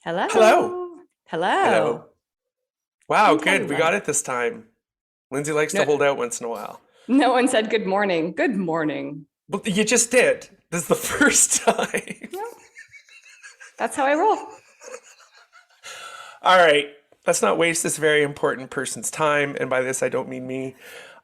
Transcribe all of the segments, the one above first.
Hello. Hello. Hello. Hello. Wow, good. We Hello. got it this time. Lindsay likes to No, hold out once in a while. no one said good morning. Good morning. But you just did. This is the first time. No, that's how I roll. All right. Let's not waste this very important person's time. And by this, I don't mean me.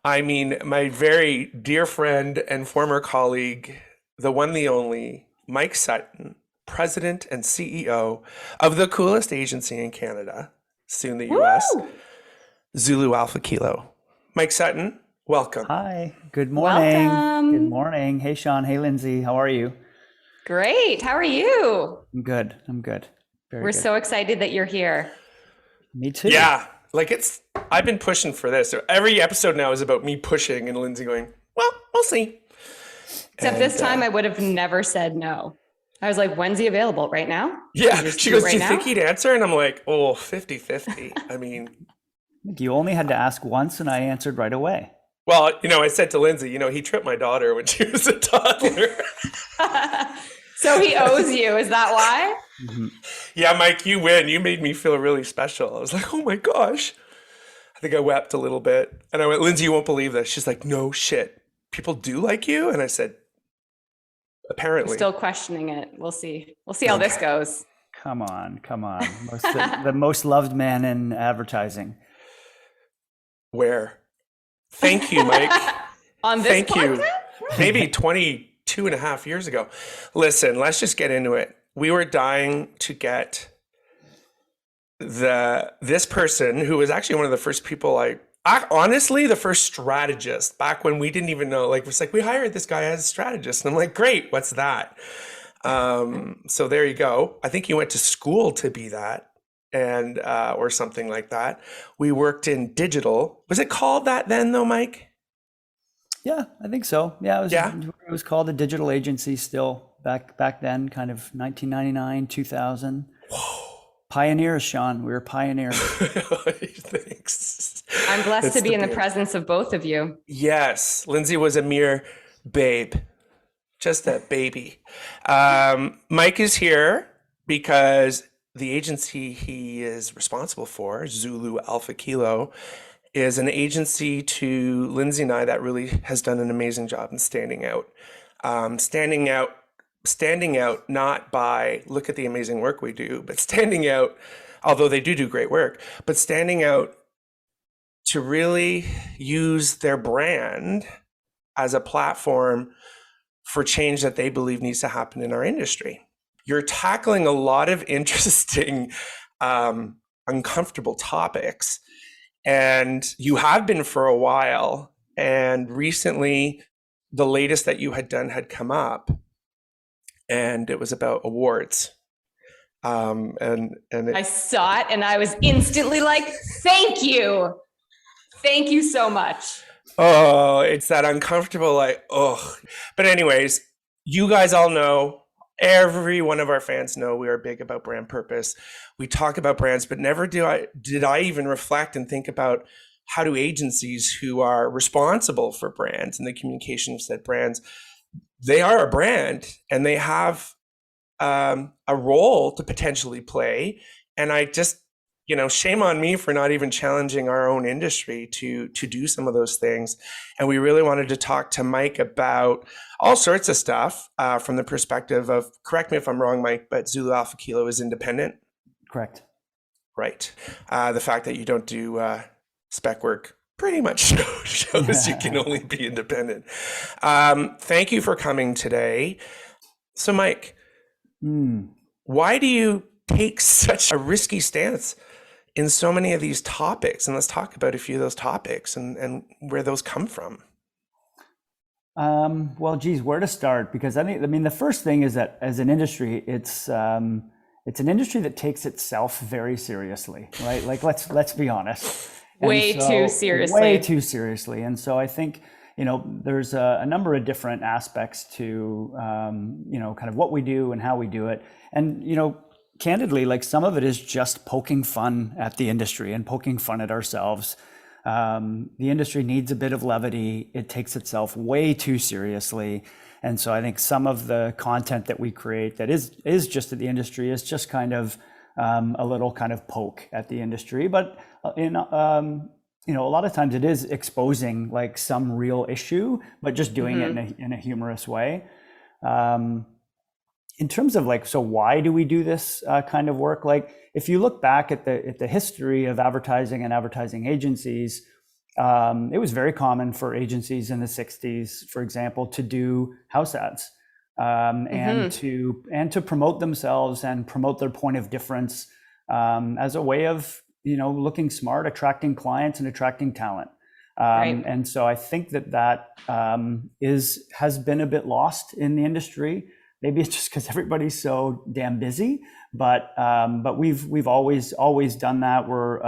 I mean my very dear friend and former colleague, the one, the only, Mike Sutton, president and CEO of the coolest agency in Canada, soon the US, Woo! Zulu Alpha Kilo. Mike Sutton, welcome. Hi, good morning. Good Welcome. morning. Hey, Sean. Hey, Lindsay. How are you? Great. How are you? I'm good. I'm good. Very We're good. so excited that you're here. Me too. Yeah, I've been pushing for this. So every episode now is about me pushing and Lindsay going, well, we'll see. Except this time I would have never said no. I was like, when's he available? Right now? Yeah, Just she do it goes, right do you now? think he'd answer? And I'm like, oh, 50-50. I mean, You only had to ask once, and I answered right away. well, I said to Lindsay, he tripped my daughter when she was a toddler. So he owes you. Is that why? Mhm. Yeah, Mike, you win. You made me feel really special. I was like, oh my gosh. I think I wept a little bit. And I went, Lindsay, you won't believe this. She's like, no shit. People do like you? And I said, I'm apparently. still questioning it. We'll see. We'll see how this goes. Come on, come on. The most loved man in advertising. Where? Thank you, Mike. On this Thank you. podcast? Maybe 22 and a half years ago. Listen, let's just get into it. We were dying to get this person who was actually one of the first people honestly, the first strategist back when we didn't even know, it was like, we hired this guy as a strategist. And I'm like, great, what's that? So there you go. I think you went to school to be that and, or something like that. We worked in digital. Was it called that then though, Mike? Yeah, I think so. Yeah, Yeah. it was called a digital agency still back then, kind of 1999, 2000. Whoa. Pioneers, Sean. We were pioneers. Thanks. I'm blessed It's to be the in the beard. presence of both of you. Yes, Lindsay was a mere babe, just a baby. Mike is here because the agency he is responsible for, Zulu Alpha Kilo, is an agency to Lindsay and I that really has done an amazing job in standing out. Standing out not by look at the amazing work we do, but standing out, although they do great work, but standing out to really use their brand as a platform for change that they believe needs to happen in our industry. You're tackling a lot of interesting, uncomfortable topics, and you have been for a while. And recently, the latest that you had done had come up, and it was about awards. I saw it and I was instantly like, thank you. Thank you so much. Oh, it's that uncomfortable, But anyways, you guys all know, every one of our fans know we are big about brand purpose. We talk about brands, but never did I even reflect and think about how do agencies who are responsible for brands and the communication of said brands, they are a brand and they have a role to potentially play. And I just, shame on me for not even challenging our own industry to do some of those things. And we really wanted to talk to Mike about all sorts of stuff from the perspective of, correct me if I'm wrong, Mike, but Zulu Alpha Kilo is independent. Correct. Right. The fact that you don't do spec work pretty much shows you can only be independent. Thank you for coming today. So Mike, why do you take such a risky stance in so many of these topics? And let's talk about a few of those topics and where those come from. Well, geez, where to start? Because the first thing is that as an industry, it's an industry that takes itself very seriously, right? Let's be honest. Way too seriously. Way too seriously. And so I think, there's a number of different aspects to, kind of what we do and how we do it. And, candidly, some of it is just poking fun at the industry and poking fun at ourselves. The industry needs a bit of levity. It takes itself way too seriously. And so I think some of the content that we create that is just at the industry is just kind of a little kind of poke at the industry. But a lot of times it is exposing like some real issue, but just doing it in a humorous way. In terms of like, so why do we do this kind of work? Like, if you look back at the history of advertising and advertising agencies, it was very common for agencies in the 60s, for example, to do house ads and to promote themselves and promote their point of difference as a way of looking smart, attracting clients and attracting talent. And so I think that has been a bit lost in the industry. Maybe it's just because everybody's so damn busy, but we've always done that. We're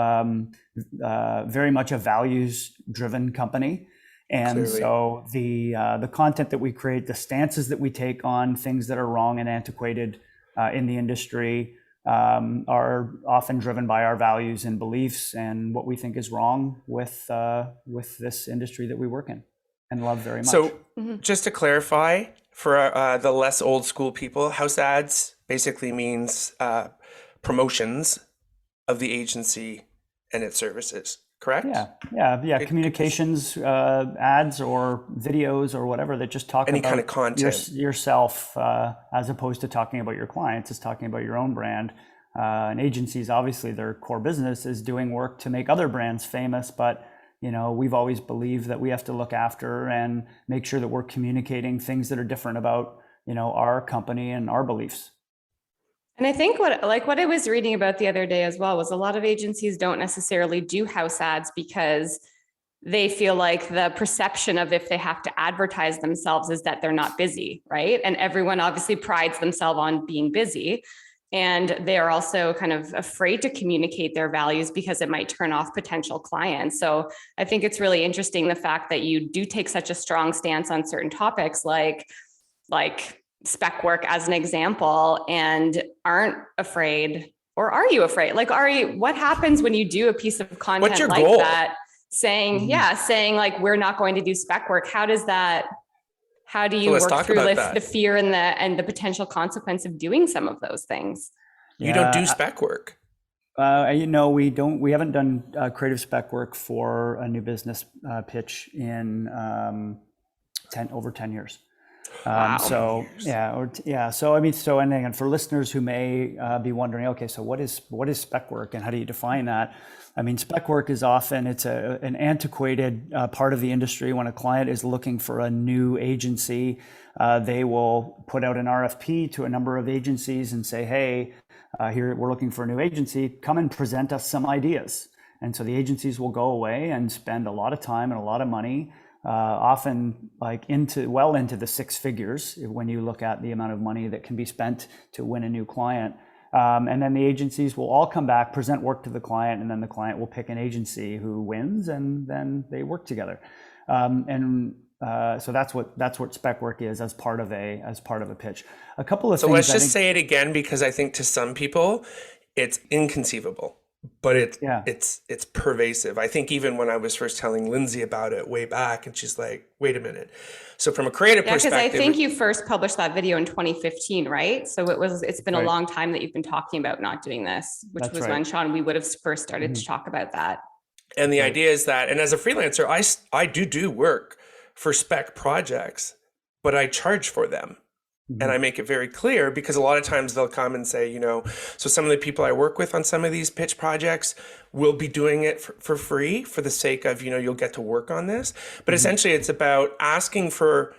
very much a values-driven company, and Clearly. so the content that we create, the stances that we take on things that are wrong and antiquated in the industry are often driven by our values and beliefs and what we think is wrong with this industry that we work in and love very much. So just to clarify, for the less old school people, house ads basically means promotions of the agency and its services, correct? Yeah. Communications ads or videos or whatever that just talk Any about kind of content. yourself as opposed to talking about your clients. It's talking about your own brand. And agencies, obviously, their core business is doing work to make other brands famous, but we've always believed that we have to look after and make sure that we're communicating things that are different about, our company and our beliefs. And I think what I was reading about the other day as well was a lot of agencies don't necessarily do house ads because they feel like the perception of if they have to advertise themselves is that they're not busy, right? And everyone obviously prides themselves on being busy. And they are also kind of afraid to communicate their values because it might turn off potential clients. So I think it's really interesting the fact that you do take such a strong stance on certain topics like spec work as an example, and aren't afraid, or are you afraid? Like, what happens when you do a piece of content What's your like goal? that, saying like, we're not going to do spec work? How do you work through the fear and the potential consequence of doing some of those things? You don't do spec work. We haven't done creative spec work for a new business pitch in over 10 years. Wow. So and again, for listeners who may be wondering, okay, so what is spec work and how do you define that? I mean, spec work is often an antiquated part of the industry. When a client is looking for a new agency, they will put out an RFP to a number of agencies and say, hey, here we're looking for a new agency. Come and present us some ideas. And so the agencies will go away and spend a lot of time and a lot of money, often like into the six figures when you look at the amount of money that can be spent to win a new client. And then the agencies will all come back, present work to the client, and then the client will pick an agency who wins, and then they work together. So that's what spec work is as part of a pitch. A couple of things. So let's just say it again, because I think to some people it's inconceivable, but it's pervasive. I think even when I was first telling Lindsay about it way back, and she's like, "Wait a minute." So from a creative perspective, because I think you first published that video in 2015, right? So it's been a long time that you've been talking about not doing this, which was when, Sean, we would have first started to talk about that. And the idea is that, and as a freelancer, I do work for spec projects, but I charge for them. And I make it very clear, because a lot of times they'll come and say, so some of the people I work with on some of these pitch projects will be doing it for free for the sake of, you'll get to work on this. But essentially it's about asking for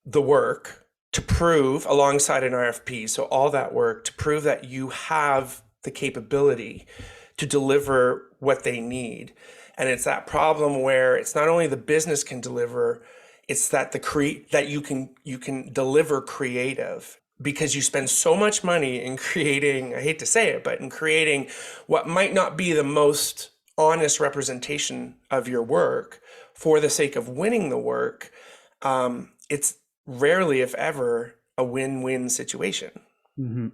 the work to prove alongside an RFP. So all that work to prove that you have the capability to deliver what they need. And it's that problem where it's not only the business can deliver, it's that that you can deliver creative, because you spend so much money in creating, I hate to say it, but in creating what might not be the most honest representation of your work for the sake of winning the work. It's rarely, if ever, a win-win situation. Mm-hmm.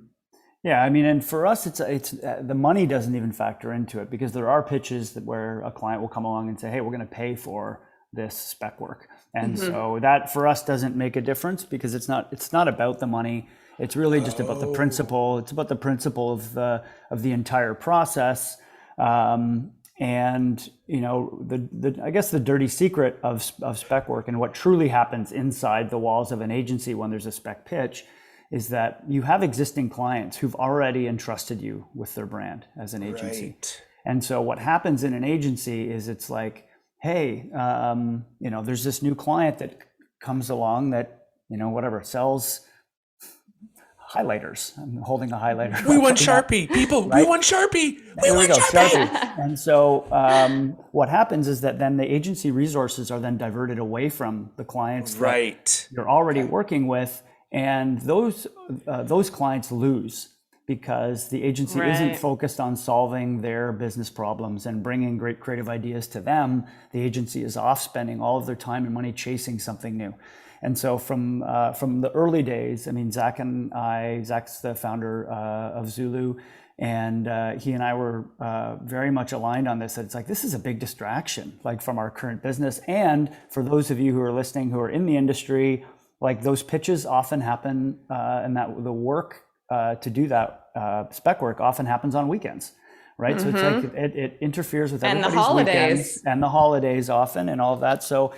Yeah, I mean, and for us, it's the money doesn't even factor into it, because there are pitches where a client will come along and say, hey, we're going to pay for this spec work. And so that for us doesn't make a difference, because it's not about the money. It's really just about the principle. It's about the principle of the entire process. And I guess the dirty secret of spec work and what truly happens inside the walls of an agency when there's a spec pitch is that you have existing clients who've already entrusted you with their brand as an agency. Right. And so what happens in an agency is it's like, hey, there's this new client that comes along that, sells highlighters. I'm holding a highlighter. We want Sharpie, people. Right? We want Sharpie. We want Sharpie. And so what happens is that then the agency resources are then diverted away from the clients that you're already working with, and those clients lose because the agency isn't focused on solving their business problems and bringing great creative ideas to them. The agency is off spending all of their time and money chasing something new. And so from the early days, I mean, Zach's the founder of Zulu, and he and I were very much aligned on this. That it's like, this is a big distraction, like from our current business. And for those of you who are listening, who are in the industry, like those pitches often happen, and that the work to do that spec work often happens on weekends, right? So it's like it interferes with everybody's weekends and the holidays often and all of that. So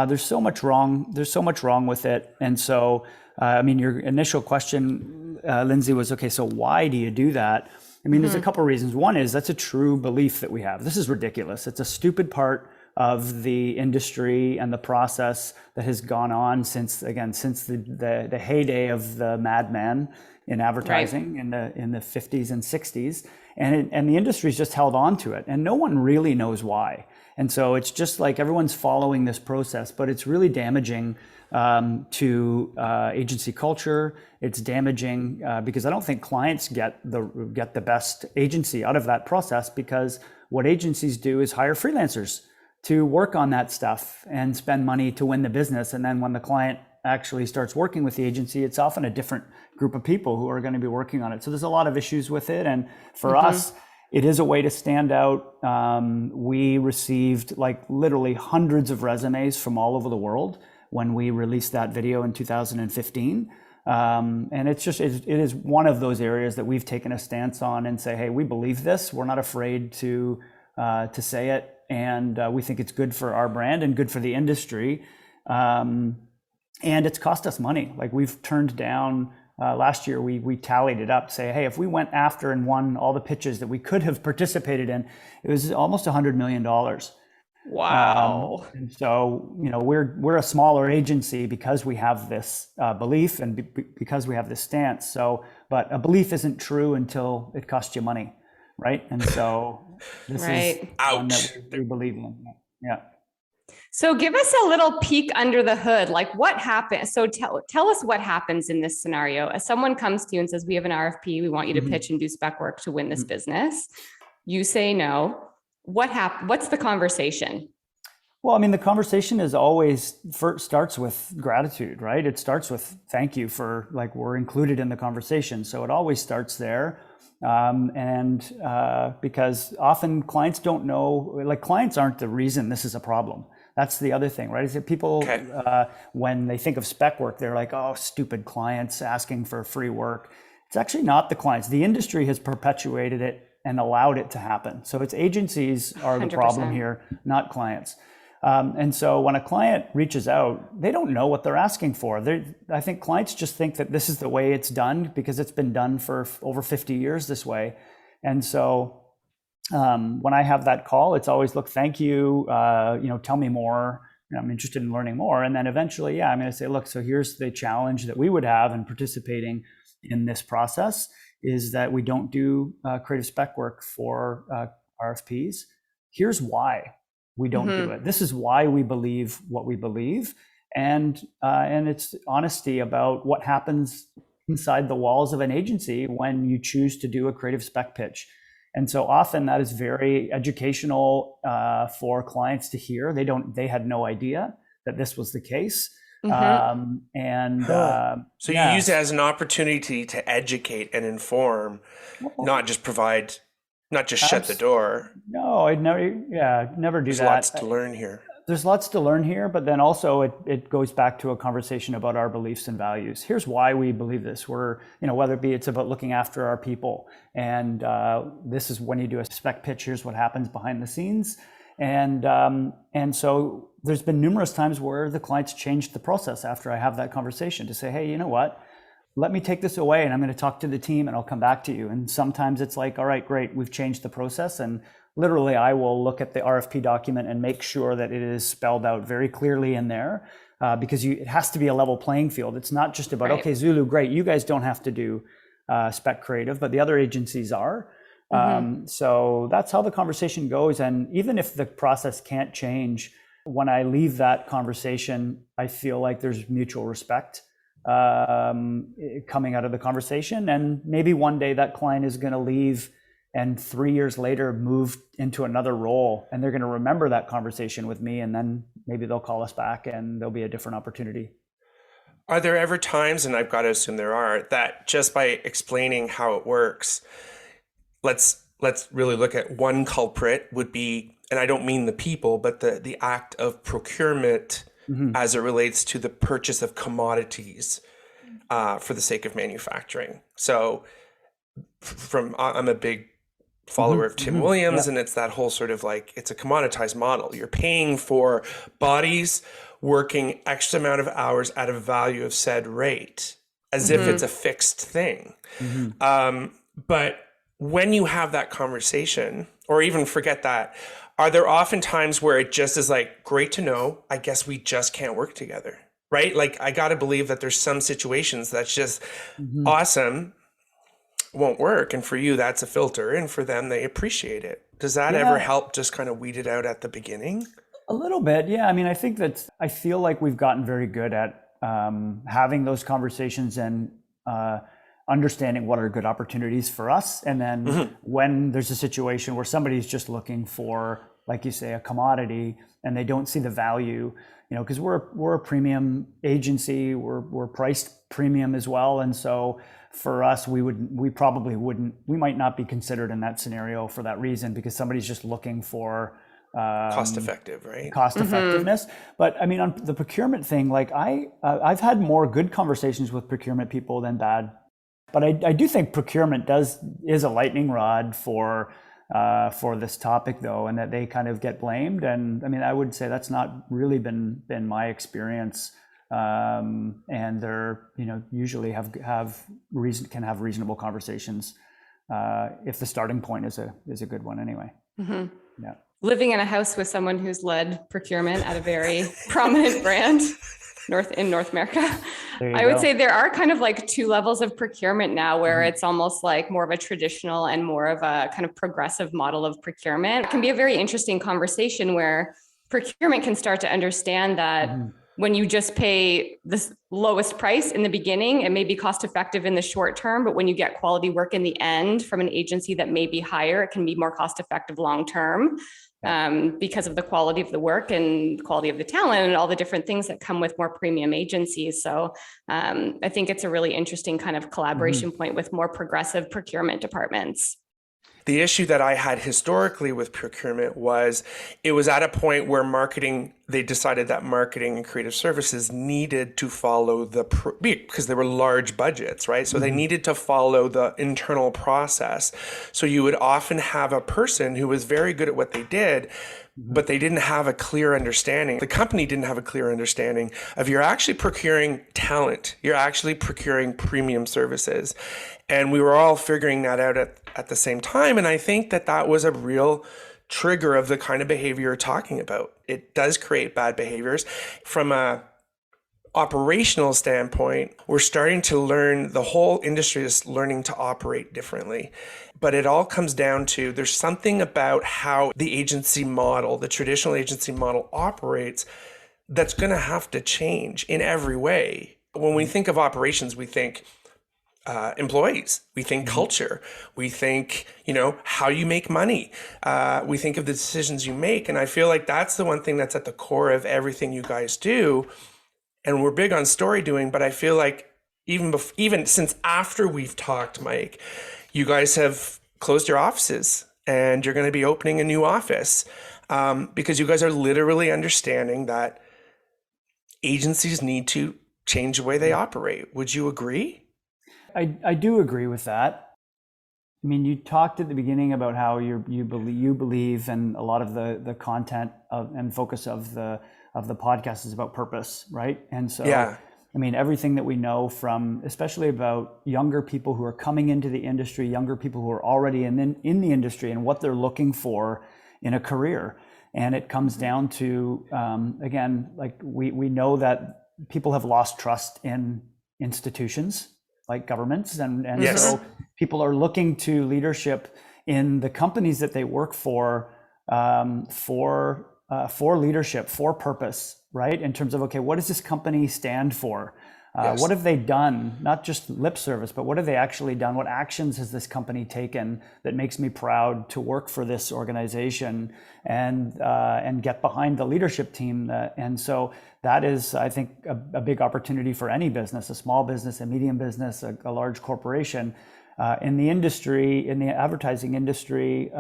there's so much wrong. There's so much wrong with it. And so, your initial question, Lindsay, was, okay, so why do you do that? I mean, there's a couple of reasons. One is that's a true belief that we have. This is ridiculous. It's a stupid part of the industry and the process that has gone on since the heyday of the madman in advertising in the 50s and 60s. And the industry's just held on to it, and no one really knows why. And so it's just like everyone's following this process, but it's really damaging to agency culture. It's damaging because I don't think clients get the best agency out of that process, because what agencies do is hire freelancers to work on that stuff and spend money to win the business. And then when the client actually starts working with the agency, it's often a different group of people who are going to be working on it. So there's a lot of issues with it. And for us, it is a way to stand out. We received like literally hundreds of resumes from all over the world when we released that video in 2015. And it is one of those areas that we've taken a stance on and say, hey, we believe this. We're not afraid to say it. And we think it's good for our brand and good for the industry. And it's cost us money. Like we've turned down, last year, we tallied it up, say, hey, if we went after and won all the pitches that we could have participated in, it was almost $100 million. Wow. And so, we're a smaller agency because we have this belief and because we have this stance. So, but a belief isn't true until it costs you money, right? And so this is one that we believe in. Yeah. So give us a little peek under the hood, like what happened. So tell us what happens in this scenario. As someone comes to you and says, we have an RFP, we want you to pitch and do spec work to win this business. You say no. What's the conversation? Well, I mean, the conversation is always starts with gratitude, right? It starts with thank you for like, we're included in the conversation. So it always starts there. Because often clients don't know, like clients aren't the reason this is a problem. That's the other thing, right? Is that people, when they think of spec work, they're like, oh, stupid clients asking for free work. It's actually not the clients. The industry has perpetuated it and allowed it to happen. So it's agencies are the 100%. problem here, not clients. And so when a client reaches out, they don't know what they're asking for. I think clients just think that this is the way it's done because it's been done for over 50 years this way. And so when I have that call, it's always, look, thank you, tell me more. I'm interested in learning more. And then eventually, I'm going to say, look, so here's the challenge that we would have in participating in this process is that we don't do creative spec work for RFPs. Here's why we don't do it. This is why we believe what we believe. And it's honesty about what happens inside the walls of an agency when you choose to do a creative spec pitch. And so often that is very educational for clients to hear. They had no idea that this was the case. So you use it as an opportunity to educate and inform, not just provide, not just shut the door. No, I'd never do There's that. lots to learn here. there's lots to learn here, but then also it goes back to a conversation about our beliefs and values. Here's why we believe this. We're, whether it be it's about looking after our people, and this is when you do a spec pitch, here's what happens behind the scenes. And so there's been numerous times where the clients changed the process after I have that conversation to say, hey, you know what? Let me take this away and I'm going to talk to the team and I'll come back to you. And sometimes it's like, all right, great, we've changed the process. And literally I will look at the RFP document and make sure that it is spelled out very clearly in there, because it has to be a level playing field. It's not just about, okay, Zulu, great, you guys don't have to do spec creative, but the other agencies are. So that's how the conversation goes. And even if the process can't change, when I leave that conversation, I feel like there's mutual respect coming out of the conversation. And maybe one day that client is going to leave and 3 years later move into another role, and they're going to remember that conversation with me, and then maybe they'll call us back and there'll be a different opportunity. Are there ever times, and I've got to assume there are, that just by explaining how it works, let's really look at one culprit would be, and I don't mean the people, but the act of procurement as it relates to the purchase of commodities for the sake of manufacturing. So I'm a big follower of Tim Williams, and it's that whole sort of like, it's a commoditized model. You're paying for bodies working X amount of hours at a value of said rate, as if it's a fixed thing. But when you have that conversation, or even forget that, are there often times where it just is like, great to know, I guess we just can't work together, right? Like, I got to believe that there's some situations that's just awesome, won't work. And for you, that's a filter. And for them, they appreciate it. Does that ever help just kind of weed it out at the beginning? A little bit. Yeah. I mean, I feel like we've gotten very good at having those conversations and understanding what are good opportunities for us. And then when there's a situation where somebody's just looking for, like you say, a commodity, and they don't see the value, because we're a premium agency, we're priced premium as well. And so for us, we might not be considered in that scenario for that reason, because somebody's just looking for cost effective, right? Cost effectiveness. But I mean, on the procurement thing, like I've had more good conversations with procurement people than bad. But I do think procurement is a lightning rod for this topic, though, and that they kind of get blamed. And I mean, I would say that's not really been my experience. And they're usually can have reasonable conversations if the starting point is a good one anyway. Yeah. Living in a house with someone who's led procurement at a very prominent brand in North America. I would say there are kind of like two levels of procurement now, where it's almost like more of a traditional and more of a kind of progressive model of procurement. It can be a very interesting conversation where procurement can start to understand that when you just pay the lowest price in the beginning, it may be cost effective in the short term, but when you get quality work in the end from an agency that may be higher, it can be more cost effective long term. Because of the quality of the work and quality of the talent and all the different things that come with more premium agencies. So I think it's a really interesting kind of collaboration point with more progressive procurement departments. The issue that I had historically with procurement was it was at a point where they decided that marketing and creative services needed to follow because they were large budgets, right? So they needed to follow the internal process. So you would often have a person who was very good at what they did, but they didn't have a clear understanding. The company didn't have a clear understanding of, you're actually procuring talent. You're actually procuring premium services. And we were all figuring that out at the same time. And I think that was a real trigger of the kind of behavior you're talking about. It does create bad behaviors. From a operational standpoint, we're starting to learn, the whole industry is learning to operate differently. But it all comes down to, there's something about how the agency model, the traditional agency model operates, that's going to have to change in every way. When we think of operations, we think employees, we think culture, we think, how you make money. We think of the decisions you make. And I feel like that's the one thing that's at the core of everything you guys do. And we're big on story doing, but I feel like even since after we've talked, Mike, you guys have closed your offices and you're going to be opening a new office. because you guys are literally understanding that agencies need to change the way they operate. Would you agree? I do agree with that. I mean, you talked at the beginning about how you believe, and a lot of the content and focus of the podcast is about purpose, right? And so, Yeah. I mean, everything that we know from, especially about younger people who are coming into the industry, younger people who are already in the industry, and what they're looking for in a career, and it comes down to again, like we know that people have lost trust in institutions like governments, and Yes. so people are looking to leadership in the companies that they work for leadership, for purpose, right? In terms of, okay, what does this company stand for? Yes. What have they done? Not just lip service, but what have they actually done? What actions has this company taken that makes me proud to work for this organization, and get behind the leadership team? And so that is, I think, a big opportunity for any business, a small business, a medium business, a large corporation. In the industry, in the advertising industry,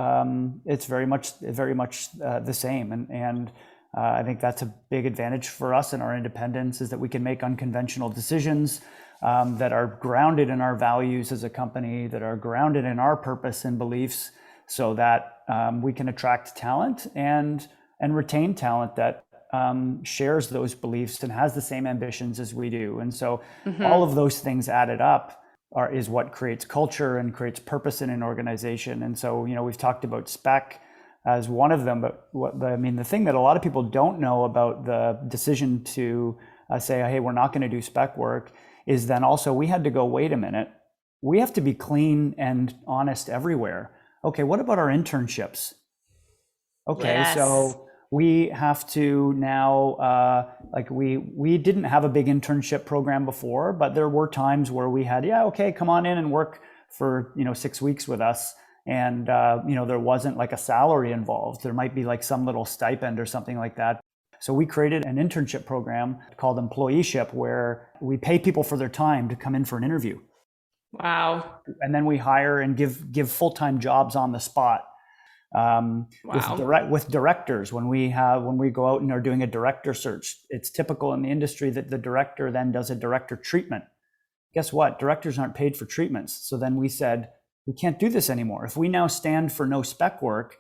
it's very much the same, and I think that's a big advantage for us in our independence, is that we can make unconventional decisions that are grounded in our values as a company, that are grounded in our purpose and beliefs, so that we can attract talent and retain talent that shares those beliefs and has the same ambitions as we do. And so all of those things added up is what creates culture and creates purpose in an organization. And so, we've talked about spec as one of them, but the thing that a lot of people don't know about the decision to say, hey, we're not going to do spec work, is then also we had to go, wait a minute, we have to be clean and honest everywhere. Okay, what about our internships? Okay, Yes. So we have to now, we didn't have a big internship program before, but there were times where we had, okay, come on in and work for 6 weeks with us. And, there wasn't like a salary involved. There might be like some little stipend or something like that. So we created an internship program called Employeeship, where we pay people for their time to come in for an interview. Wow. And then we hire and give full-time jobs on the spot. With directors, when we go out and are doing a director search, it's typical in the industry that the director then does a director treatment. Guess what? Directors aren't paid for treatments. So then we said, we can't do this anymore. If we now stand for no spec work,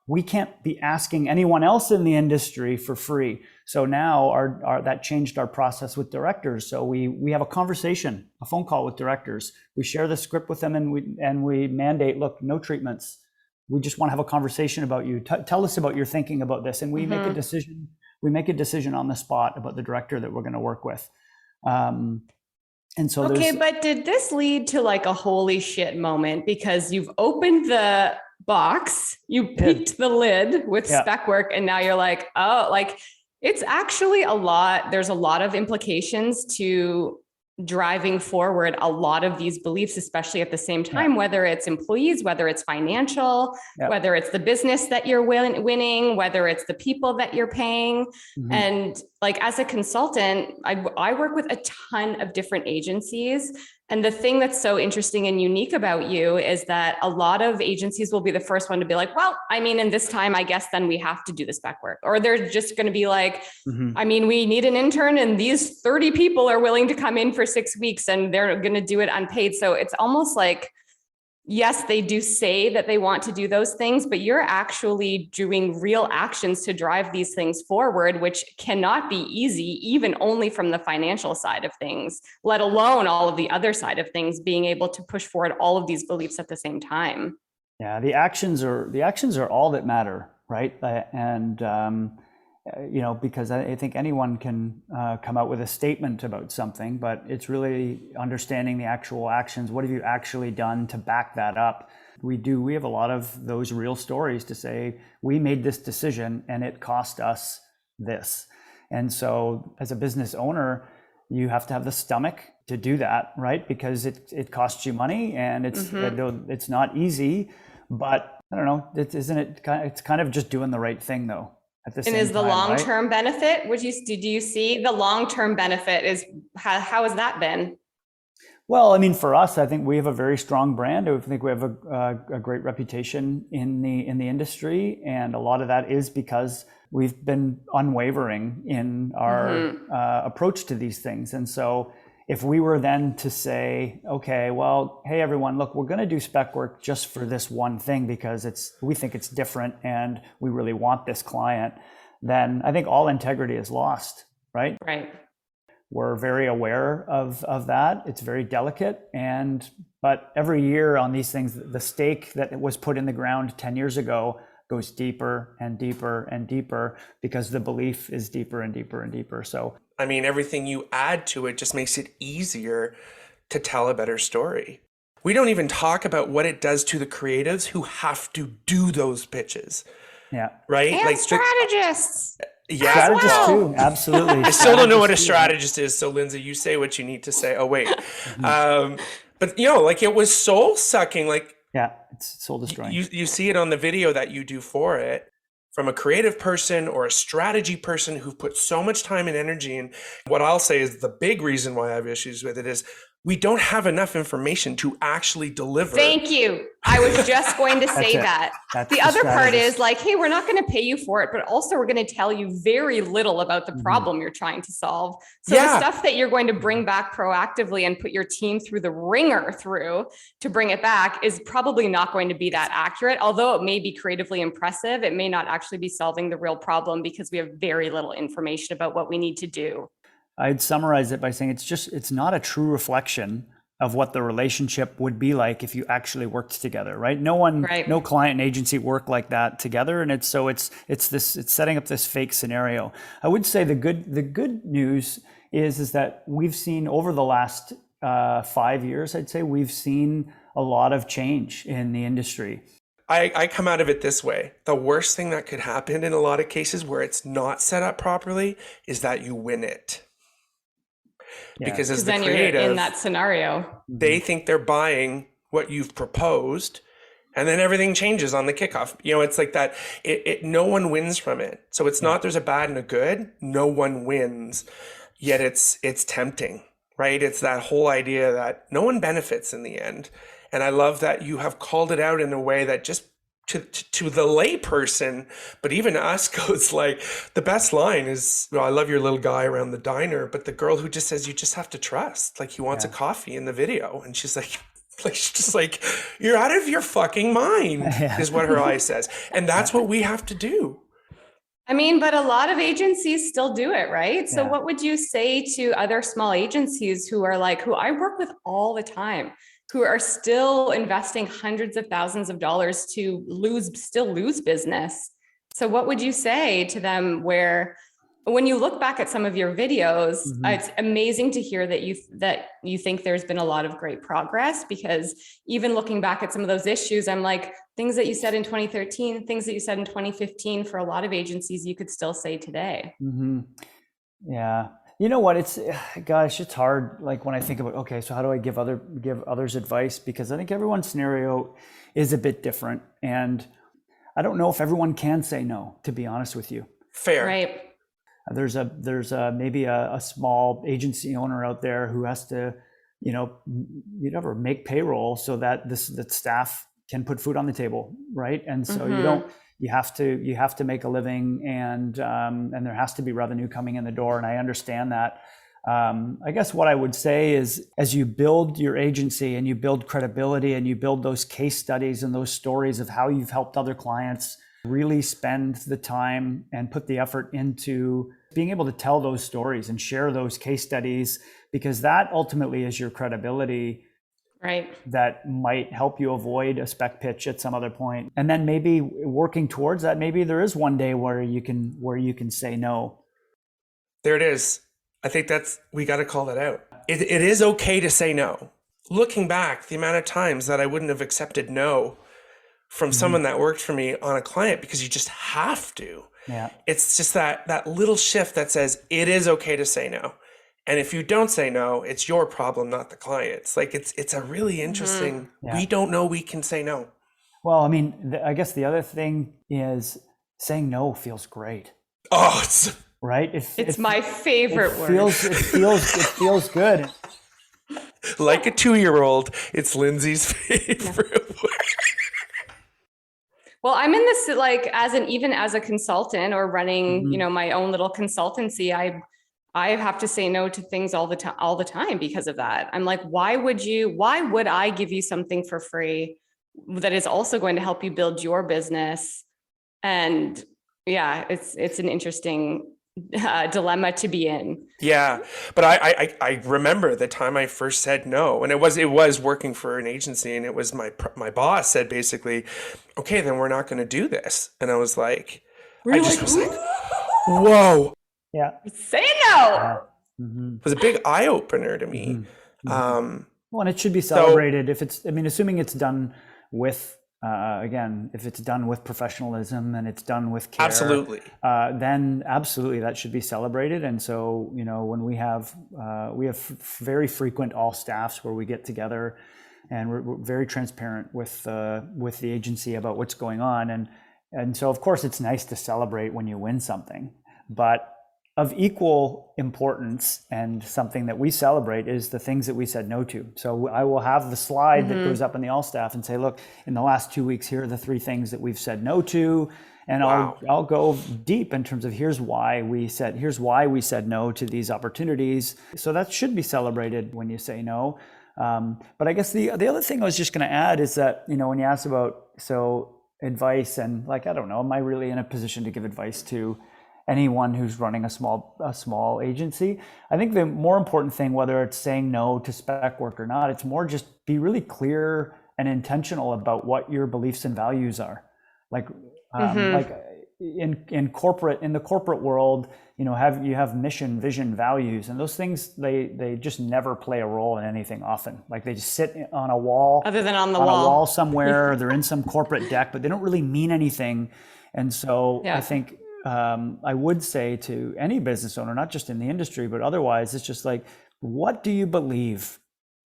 we can't be asking anyone else in the industry for free. So now that changed our process with directors. So we have a conversation, a phone call with directors. We share the script with them, and we mandate, look, no treatments. We just want to have a conversation about you. Tell us about your thinking about this, and we make a decision. We make a decision on the spot about the director that we're going to work with. And so okay, but did this lead to like a holy shit moment? Because you've opened the box, you peeked the lid with spec work, and now you're like, oh, like it's actually a lot. There's a lot of implications to driving forward a lot of these beliefs, especially at the same time, whether it's employees, whether it's financial, whether it's the business that you're winning, whether it's the people that you're paying. And like, as a consultant, I work with a ton of different agencies. And the thing that's so interesting and unique about you is that a lot of agencies will be the first one to be like, well, in this time, I guess then we have to do the spec work. Or they're just going to be like, we need an intern, and these 30 people are willing to come in for 6 weeks, and they're going to do it unpaid. So it's almost like, yes, they do say that they want to do those things, but you're actually doing real actions to drive these things forward, which cannot be easy, even only from the financial side of things, let alone all of the other side of things, being able to push forward all of these beliefs at the same time. Yeah, the actions are all that matter, right? Because I think anyone can come out with a statement about something, but it's really understanding the actual actions. What have you actually done to back that up? We have a lot of those real stories to say, we made this decision and it cost us this. And so as a business owner, you have to have the stomach to do that, right? Because it costs you money, and it's not easy, but I don't know, it's kind of just doing the right thing though. And is the long-term benefit, did you see the long-term benefit how has that been? Well, I mean, for us, I think we have a very strong brand. I think we have a great reputation in the industry, and a lot of that is because we've been unwavering in our approach to these things. And so, if we were then to say, okay, well, hey everyone, look, we're going to do spec work just for this one thing because we think it's different and we really want this client, then I think all integrity is lost, right? Right. We're very aware of that. It's very delicate. But every year on these things, the stake that was put in the ground 10 years ago goes deeper and deeper and deeper because the belief is deeper and deeper and deeper. So, I mean, everything you add to it just makes it easier to tell a better story. We don't even talk about what it does to the creatives who have to do those pitches. Yeah. Right? And strategists. Yeah, strategist too, absolutely. I still don't know what a strategist is. So, Lindsay, you say what you need to say. Oh, wait. But, like it was soul sucking. Like, yeah, it's soul destroying. You see it on the video that you do for it from a creative person or a strategy person who put so much time and energy in. What I'll say is the big reason why I have issues with it is we don't have enough information to actually deliver. Thank you. I was just going to say that. The other part is like, hey, we're not going to pay you for it, but also we're going to tell you very little about the problem you're trying to solve. So the stuff that you're going to bring back proactively and put your team through the ringer through to bring it back is probably not going to be that accurate. Although it may be creatively impressive, it may not actually be solving the real problem because we have very little information about what we need to do. I'd summarize it by saying it's not a true reflection of what the relationship would be like if you actually worked together, right? No client and agency work like that together. And it's setting up this fake scenario. I would say the good news is that we've seen over the last 5 years, I'd say we've seen a lot of change in the industry. I come out of it this way. The worst thing that could happen in a lot of cases where it's not set up properly is that you win it. Yeah. Because as the then creative, you're in that scenario, they think they're buying what you've proposed, and then everything changes on the kickoff. It's like that. No one wins from it. So it's not there's a bad and a good. No one wins. Yet it's tempting, right? It's that whole idea that no one benefits in the end. And I love that you have called it out in a way that just to the lay person, but even us goes like, the best line is, I love your little guy around the diner, but the girl who just says, you just have to trust, like he wants a coffee in the video. And she's like, she's just like, you're out of your fucking mind is what her eye says. And that's what we have to do. I mean, but a lot of agencies still do it, right? So what would you say to other small agencies who I work with all the time, who are still investing hundreds of thousands of dollars to still lose business? So what would you say to them where, when you look back at some of your videos, it's amazing to hear that you think there's been a lot of great progress, because even looking back at some of those issues, I'm like, things that you said in 2013, things that you said in 2015, for a lot of agencies, you could still say today. Yeah. You know what? It's hard. Like when I think about, okay, so how do I give others advice? Because I think everyone's scenario is a bit different. And I don't know if everyone can say no, to be honest with you. Fair. Right. There's maybe a small agency owner out there who has to, make payroll so that the staff can put food on the table, right? And so you have to make a living, and there has to be revenue coming in the door. And I understand that. I guess what I would say is, as you build your agency and you build credibility and you build those case studies and those stories of how you've helped other clients, really spend the time and put the effort into being able to tell those stories and share those case studies, because that ultimately is your credibility. Right. That might help you avoid a spec pitch at some other point. And then maybe working towards that, maybe there is one day where you can say no. There it is. I think we got to call that out. It is okay to say no. Looking back, the amount of times that I wouldn't have accepted no from someone that worked for me on a client, because you just have to. Yeah. It's just that little shift that says it is okay to say no. And if you don't say no, it's your problem, not the client's. Like it's a really interesting, we don't know we can say no. Well, I mean, I guess the other thing is saying no feels great. Oh, it's right. It's my favorite word. It feels good. Like a 2-year-old, it's Lindsay's favorite word. Well, I'm in this like even as a consultant or running, Mhm. my own little consultancy, I have to say no to things all the time because of that. I'm like, why would I give you something for free that is also going to help you build your business? And yeah, it's an interesting dilemma to be in. Yeah, but I remember the time I first said no, and it was working for an agency, and it was my boss said basically, okay, then we're not going to do this, and I was like, Were I you just like, was like, whoa, Yeah. say no? Yeah. Mhm. it was a big eye opener to me. Mhm. Mhm. Well, and it should be So celebrated if it's, I mean, assuming it's done with, again, if it's done with professionalism and it's done with care, absolutely, then absolutely that should be celebrated. And so, when we have very frequent all staffs where we get together and we're very transparent with the agency about what's going on. And so, of course, it's nice to celebrate when you win something, but of equal importance and something that we celebrate is the things that we said no to. So I will have the slide that goes up in the all staff and say, look, in the last 2 weeks, here are the 3 things that we've said no to. And wow, I'll go deep in terms of here's why we said no to these opportunities. So that should be celebrated when you say no. But I guess the other thing I was just going to add is that, when you asked about advice and like, I don't know, am I really in a position to give advice to anyone who's running a small agency? I think the more important thing, whether it's saying no to spec work or not, it's more just be really clear and intentional about what your beliefs and values are. Like in the corporate world, you have mission, vision, values, and those things they just never play a role in anything often. Like they just sit on a wall, Other than on the a wall. wall somewhere. They're in some corporate deck, but they don't really mean anything. And so I think I would say to any business owner, not just in the industry, but otherwise, it's just like, what do you believe?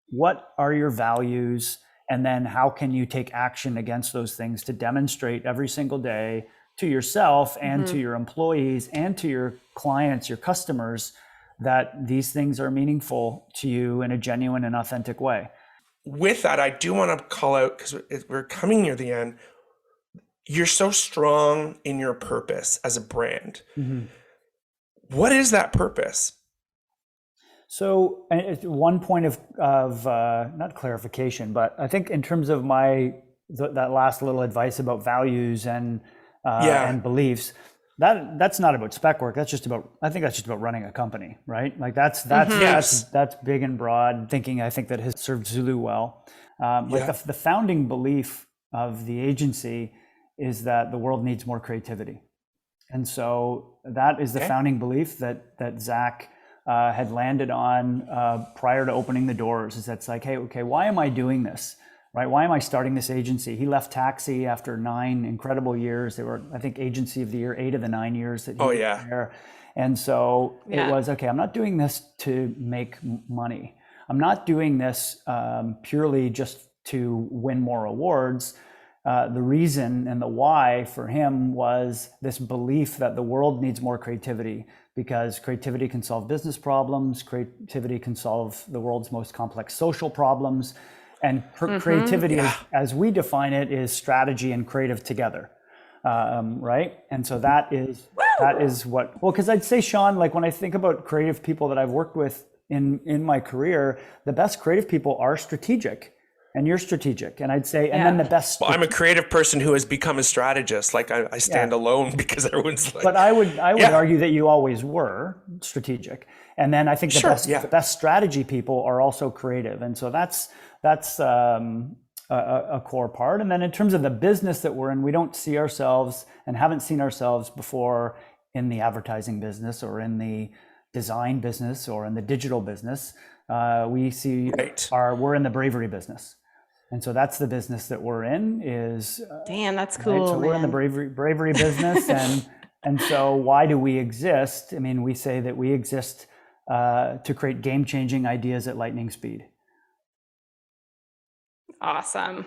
What are your values? And then how can you take action against those things to demonstrate every single day to yourself and to your employees and to your clients, your customers, that these things are meaningful to you in a genuine and authentic way? with that, I do want to call out, because we're coming near the end, you're so strong in your purpose as a brand. Mm-hmm. What is that purpose? So one point of not clarification, but I think in terms of that last little advice about values and beliefs, that's not about spec work. I think that's just about running a company, right? Like that's big and broad thinking. I think that has served Zulu well. The founding belief of the agency is that the world needs more creativity, and so that is the founding belief that Zach had landed on prior to opening the doors. Is that's like, hey, okay, why am I doing this? Right? Why am I starting this agency? He left Taxi after 9 incredible years. They were, I think, Agency of the Year 8 of the 9 years that he was there. And so it was, okay, I'm not doing this to make money. I'm not doing this purely just to win more awards. The reason and the why for him was this belief that the world needs more creativity, because creativity can solve business problems. Creativity can solve the world's most complex social problems. And creativity, as we define it, is strategy and creative together, right? And so that is what. Well, because I'd say, Sean, like when I think about creative people that I've worked with in my career, the best creative people are strategic, and you're strategic. And I'd say, and then the best. Well, I'm a creative person who has become a strategist. Like I stand alone because everyone's like. But I would argue that you always were strategic. And then I think the best strategy people are also creative. And so that's a core part. And then in terms of the business that we're in, we don't see ourselves and haven't seen ourselves before in the advertising business or in the design business or in the digital business. We see we're in the bravery business. And so that's the business that we're in is. Damn, that's cool. Right? So we're in the bravery business. And so why do we exist? I mean, we say that we exist to create game-changing ideas at lightning speed. Awesome.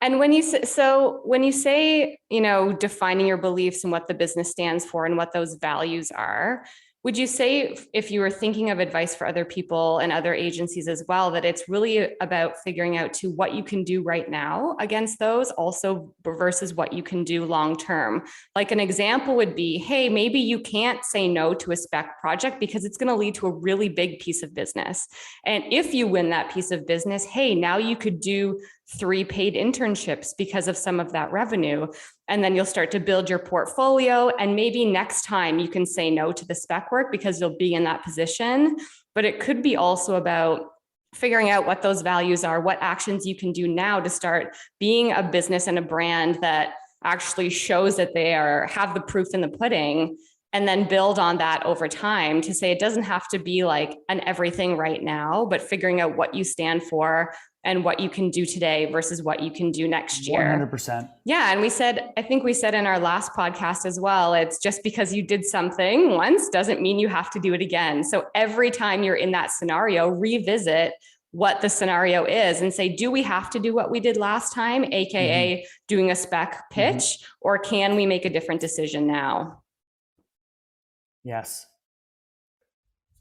And when you say, defining your beliefs and what the business stands for and what those values are, Would you say, if you were thinking of advice for other people and other agencies as well, that it's really about figuring out to what you can do right now against those also versus what you can do long term? Like an example would be, hey, maybe you can't say no to a spec project because it's going to lead to a really big piece of business. And if you win that piece of business, hey, now you could do 3 paid internships because of some of that revenue. And then you'll start to build your portfolio. And maybe next time you can say no to the spec work because you'll be in that position. But it could be also about figuring out what those values are, what actions you can do now to start being a business and a brand that actually shows that they have the proof in the pudding, and then build on that over time to say it doesn't have to be like an everything right now, but figuring out what you stand for and what you can do today versus what you can do next year. 100%. Yeah. And I think we said in our last podcast as well, it's just because you did something once doesn't mean you have to do it again. So every time you're in that scenario, revisit what the scenario is and say, do we have to do what we did last time, AKA doing a spec pitch, or can we make a different decision now? Yes.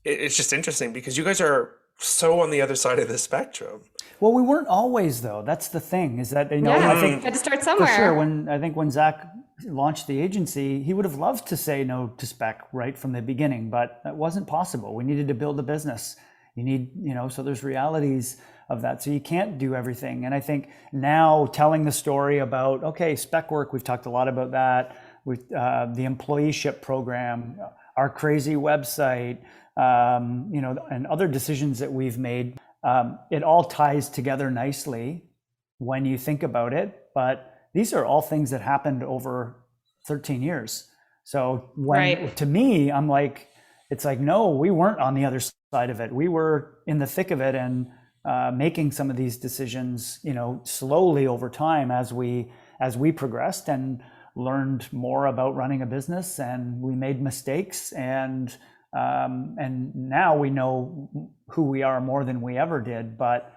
It's just interesting because you guys are so on the other side of the spectrum. Well, we weren't always, though. That's the thing, is that, I think had to start somewhere. for sure, when Zach launched the agency, he would have loved to say no to spec right from the beginning, but that wasn't possible. We needed to build a business. You need, so there's realities of that. So you can't do everything. And I think now telling the story about, okay, spec work, we've talked a lot about that, with the employeeship program, our crazy website, and other decisions that we've made, it all ties together nicely when you think about it. But these are all things that happened over 13 years. So to me, I'm like, it's like, no, we weren't on the other side of it. We were in the thick of it and making some of these decisions, slowly over time as we progressed and learned more about running a business, and we made mistakes, and now we know who we are more than we ever did, but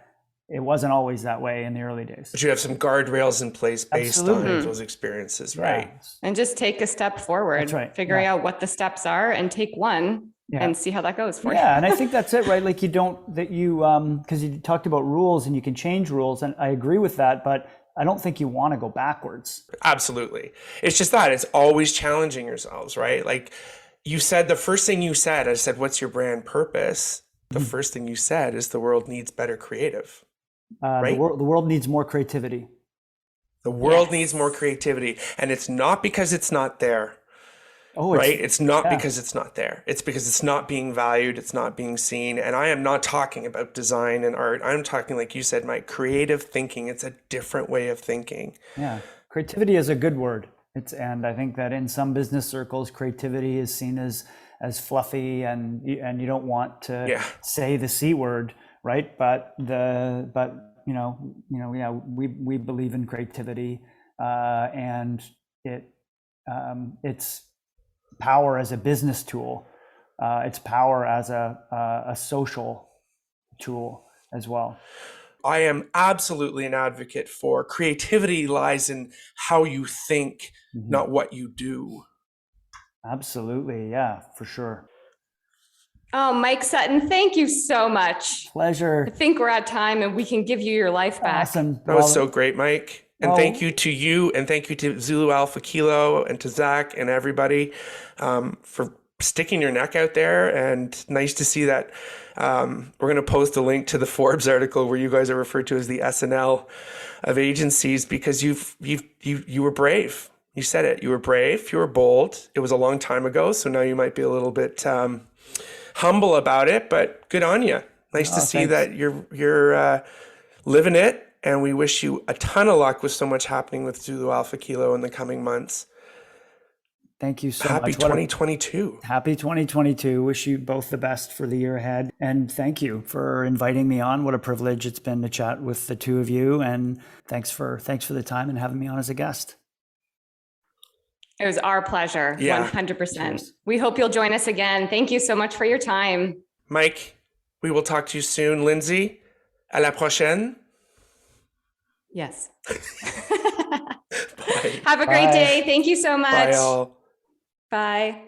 it wasn't always that way in the early days. But you have some guardrails in place based Absolutely. on those experiences, right? And just take a step forward. That's right. Figuring out what the steps are and take one and see how that goes for you. Yeah, and I think that's it, right? Like because you talked about rules and you can change rules, and I agree with that, but I don't think you want to go backwards. Absolutely. It's just that it's always challenging yourselves, right? Like you said, the first thing you said, I said, what's your brand purpose? The first thing you said is the world needs better creative, right? The world needs more creativity. The world needs more creativity. And it's not because it's not there, right? It's not because it's not there. It's because it's not being valued. It's not being seen. And I am not talking about design and art. I'm talking, like you said, Mike, creative thinking. It's a different way of thinking. Yeah. Creativity is a good word. And I think that in some business circles, creativity is seen as fluffy, and you don't want to say the C word, right? But we believe in creativity, and it's power as a business tool. It's power as a social tool as well. I am absolutely an advocate for creativity lies in how you think, not what you do. Absolutely. Yeah, for sure. Oh, Mike Sutton, thank you so much. Pleasure. I think we're at time and we can give you your life back. Awesome. That was so great, Mike. And thank you to you, and thank you to Zulu Alpha Kilo and to Zach and everybody for sticking your neck out there. And nice to see that we're going to post a link to the Forbes article where you guys are referred to as the SNL of agencies, because you were brave. You said it. You were brave. You were bold. It was a long time ago, so now you might be a little bit humble about it. But good on you. Nice to see that you're living it. And we wish you a ton of luck with so much happening with Zulu Alpha Kilo in the coming months. Thank you so Happy much. 2022. Happy 2022. Wish you both the best for the year ahead. And thank you for inviting me on. What a privilege it's been to chat with the two of you. And thanks for the time and having me on as a guest. It was our pleasure. Yeah. 100%. Cheers. We hope you'll join us again. Thank you so much for your time. Mike, we will talk to you soon. Lindsay, à la prochaine. Yes. Bye. Have a great day. Thank you so much. Bye, all. Bye.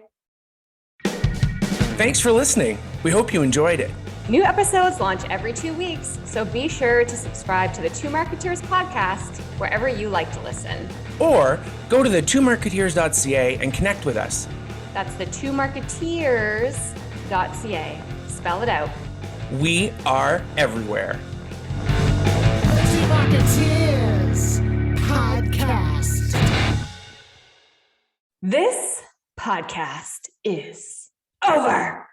Thanks for listening. We hope you enjoyed it. New episodes launch every 2 weeks, so be sure to subscribe to the Two Marketeers podcast wherever you like to listen. Or go to the twomarketeers.ca and connect with us. That's the twomarketeers.ca. Spell it out. We are everywhere. Two Marketeers Podcast. This podcast is over.